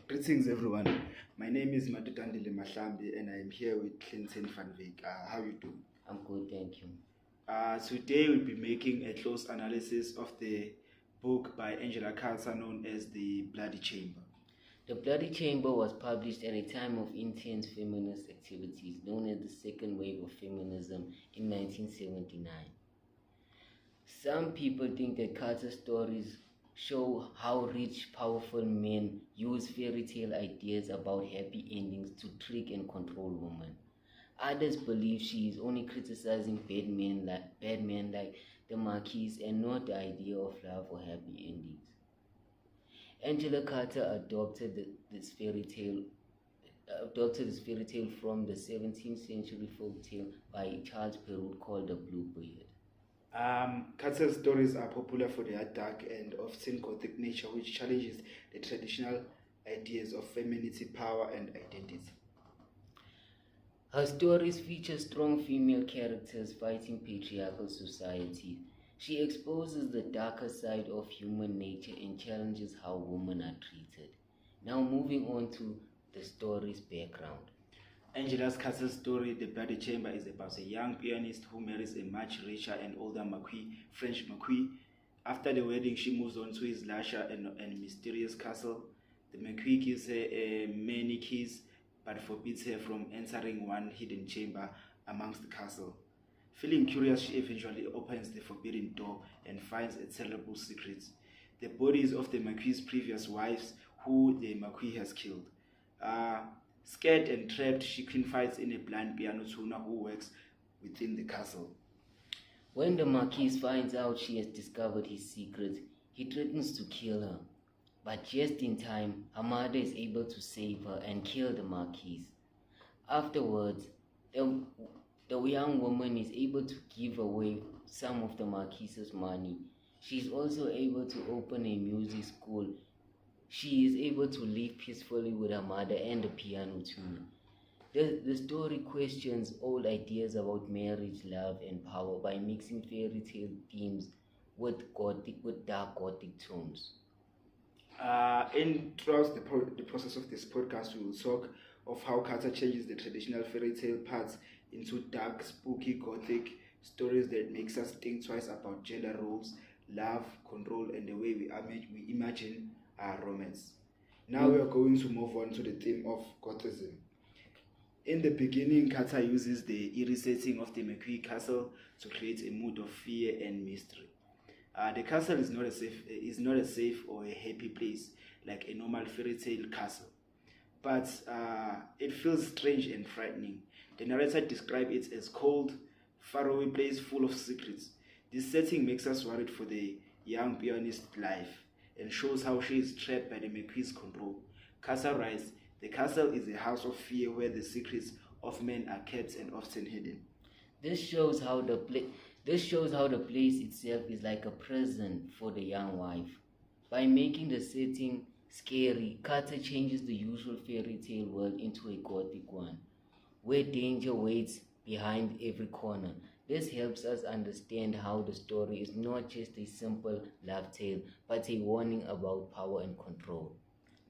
Greetings everyone. My name is Matutandile Mahlambi and I am here with Clinton Van Wyk. How you doing? I'm good, thank you. Today we'll be making a close analysis of the book by Angela Carter known as The Bloody Chamber. The Bloody Chamber was published at a time of intense feminist activities known as the second wave of feminism in 1979. Some people think that Carter's stories show how rich, powerful men use fairy tale ideas about happy endings to trick and control women. Others believe she is only criticizing bad men like the Marquis and not the idea of love or happy endings. Angela Carter adopted this fairy tale from the 17th century folk tale by Charles Perrault called The Bluebeard. Carter's stories are popular for their dark and often gothic nature, which challenges the traditional ideas of femininity, power, and identity. Her stories feature strong female characters fighting patriarchal society. She exposes the darker side of human nature and challenges how women are treated. Now moving on to the story's background. Angela Carter's story, The Bloody Chamber, is about a young pianist who marries a much richer and older French Marquis. After the wedding, she moves on to his lusher and mysterious castle. The Marquis gives her many keys, but forbids her from entering one hidden chamber amongst the castle. Feeling curious, she eventually opens the forbidden door and finds a terrible secret: the bodies of the Marquis's previous wives, who the Marquis has killed. Scared and trapped, she confides in a blind piano tuner who works within the castle. When the Marquis finds out she has discovered his secret, he threatens to kill her. But just in time, her mother is able to save her and kill the Marquis. Afterwards, the young woman is able to give away some of the Marquis's money. She is also able to open a music school. She is able to live peacefully with her mother and the piano tuner. The story questions old ideas about marriage, love, and power by mixing fairy tale themes with dark gothic tones. Throughout the process of this podcast, we will talk of how Carter changes the traditional fairy tale parts into dark, spooky, gothic stories that makes us think twice about gender roles, love, control, and the way we imagine romance. Now we are going to move on to the theme of Gothism. In the beginning, Carter uses the eerie setting of the Marquis castle to create a mood of fear and mystery. The castle is not a safe or a happy place like a normal fairy tale castle, but it feels strange and frightening. The narrator describes it as cold, faraway place full of secrets. This setting makes us worried for the young pianist's life and shows how she is trapped by the Marquis' control. Carter writes, "The castle is a house of fear where the secrets of men are kept and often hidden." This shows how the place itself is like a prison for the young wife. By making the setting scary, Carter changes the usual fairy tale world into a gothic one, where danger waits behind every corner. This helps us understand how the story is not just a simple love tale, but a warning about power and control.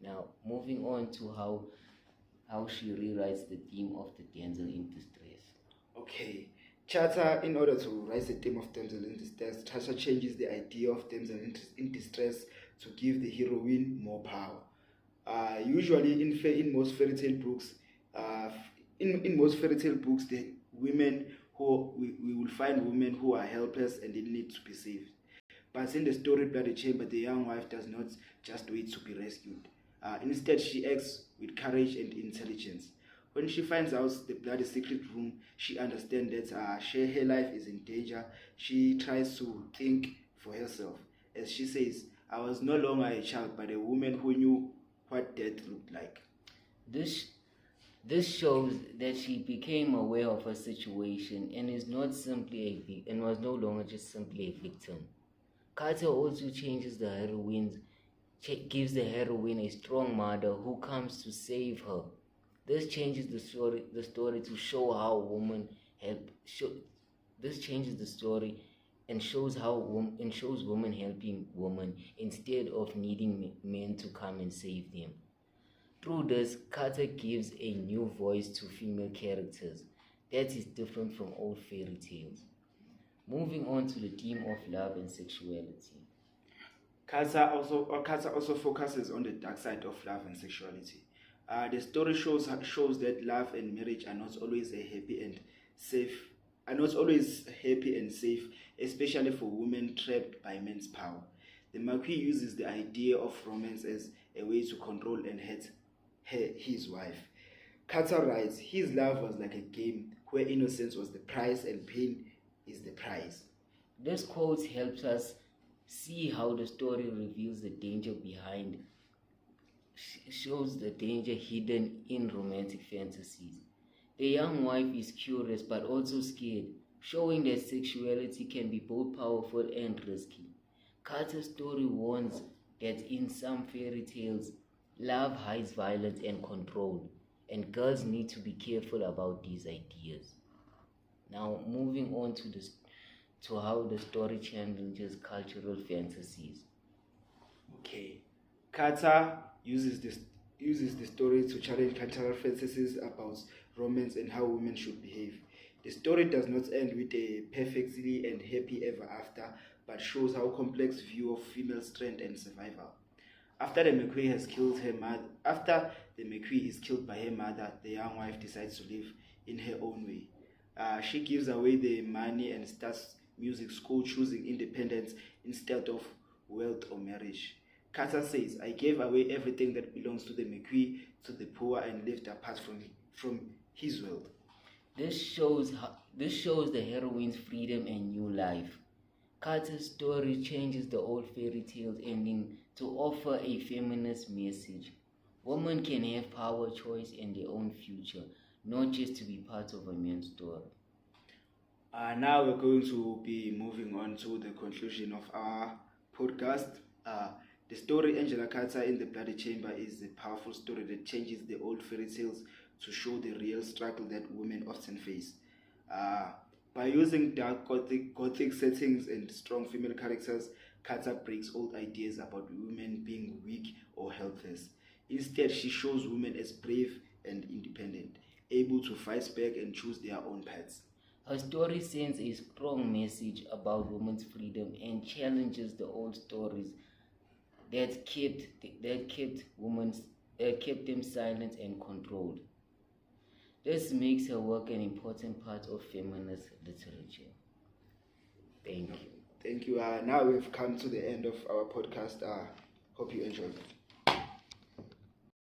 Now, moving on to how she rewrites the theme of the damsel in distress. Okay. Carter, in order to write the theme of damsel in distress, Carter changes the idea of damsel in distress to give the heroine more power. Usually, in most fairy tale books, the women we will find women who are helpless and they need to be saved. But in the story Bloody Chamber, the young wife does not just wait to be rescued. Instead, she acts with courage and intelligence. When she finds out the bloody secret room, she understands that her life is in danger. She tries to think for herself. As she says, "I was no longer a child, but a woman who knew what death looked like." This shows that she became aware of her situation and was no longer just simply a victim. Carter also changes gives the heroine a strong mother who comes to save her. This changes the story to show how women help. This changes the story and shows women helping women instead of needing men to come and save them. Through this, Carter gives a new voice to female characters that is different from old fairy tales. Moving on to the theme of love and sexuality. Carter also focuses on the dark side of love and sexuality. The story shows that love and marriage are not always safe, especially for women trapped by men's power. The Marquis uses the idea of romance as a way to control and hurt his wife. Carter writes, his love was like a game where innocence was the prize and pain is the prize. This quote helps us see how the story reveals the danger behind, shows the danger hidden in romantic fantasies. The young wife is curious but also scared, showing that sexuality can be both powerful and risky. Carter's story warns that in some fairy tales, love hides violence and control, and girls need to be careful about these ideas. Now, moving on to how the story challenges cultural fantasies. Okay, Carter uses the story to challenge cultural fantasies about romance and how women should behave. The story does not end with a perfectly and happy ever after, but shows how complex view of female strength and survival. After the McQueen is killed by her mother, the young wife decides to live in her own way. She gives away the money and starts music school, choosing independence instead of wealth or marriage. Carter says, I gave away everything that belongs to the McQueen to the poor and lived apart from his wealth. This shows the heroine's freedom and new life. Carter's story changes the old fairy tales ending to offer a feminist message. Women can have power, choice, and their own future, not just to be part of a man's story. Now we're going to be moving on to the conclusion of our podcast. The story Angela Carter in the Bloody Chamber is a powerful story that changes the old fairy tales to show the real struggle that women often face. By using dark gothic settings and strong female characters, Carter breaks old ideas about women being weak or helpless. Instead, she shows women as brave and independent, able to fight back and choose their own paths. Her story sends a strong message about women's freedom and challenges the old stories that kept them silent and controlled. This makes her work an important part of feminist literature. Thank you. Thank you. Now we've come to the end of our podcast. Hope you enjoyed it.